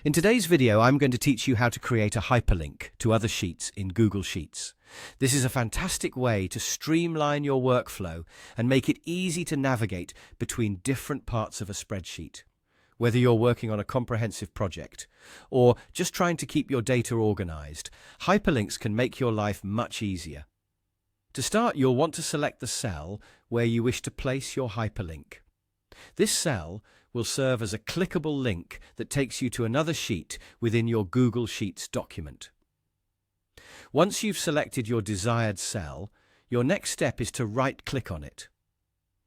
In today's video, I'm going to teach you how to create a hyperlink to other sheets in Google Sheets. This is a fantastic way to streamline your workflow and make it easy to navigate between different parts of a spreadsheet. Whether you're working on a comprehensive project or just trying to keep your data organized, hyperlinks can make your life much easier. To start, you'll want to select the cell where you wish to place your hyperlink. This cell will serve as a clickable link that takes you to another sheet within your Google Sheets document. Once you've selected your desired cell, your next step is to right-click on it.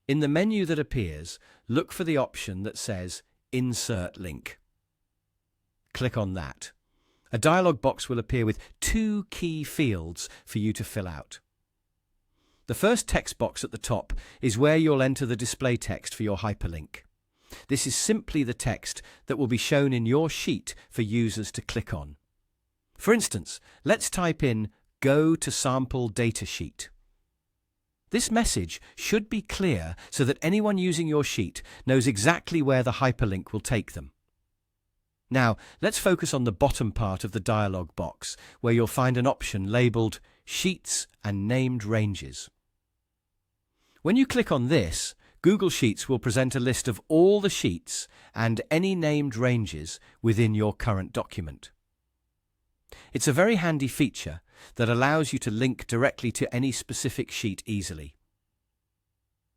In the menu that appears, look for the option that says Insert Link. Click on that. A dialog box will appear with two key fields for you to fill out. The first text box at the top is where you'll enter the display text for your hyperlink. This is simply the text that will be shown in your sheet for users to click on. For instance, let's type in Go to Sample Datasheet. This message should be clear so that anyone using your sheet knows exactly where the hyperlink will take them. Now, let's focus on the bottom part of the dialog box, where you'll find an option labeled Sheets and Named Ranges. When you click on this, Google Sheets will present a list of all the sheets and any named ranges within your current document. It's a very handy feature that allows you to link directly to any specific sheet easily.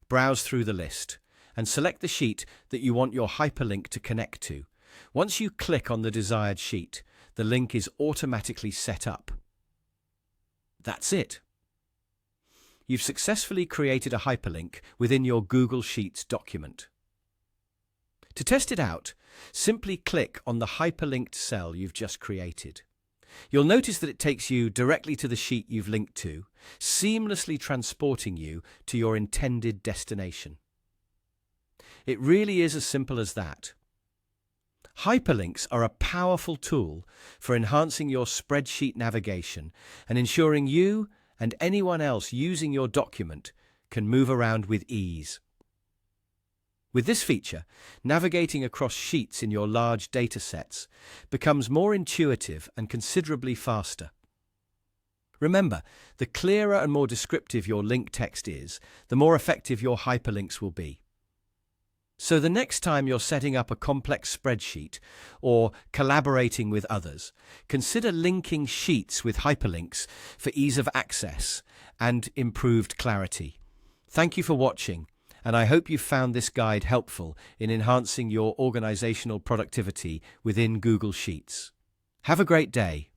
Browse through the list and select the sheet that you want your hyperlink to connect to. Once you click on the desired sheet, the link is automatically set up. That's it. You've successfully created a hyperlink within your Google Sheets document. To test it out, simply click on the hyperlinked cell you've just created. You'll notice that it takes you directly to the sheet you've linked to, seamlessly transporting you to your intended destination. It really is as simple as that. Hyperlinks are a powerful tool for enhancing your spreadsheet navigation and ensuring you and anyone else using your document can move around with ease. With this feature, navigating across sheets in your large data sets becomes more intuitive and considerably faster. Remember, the clearer and more descriptive your link text is, the more effective your hyperlinks will be. So the next time you're setting up a complex spreadsheet or collaborating with others, consider linking sheets with hyperlinks for ease of access and improved clarity. Thank you for watching, and I hope you found this guide helpful in enhancing your organizational productivity within Google Sheets. Have a great day.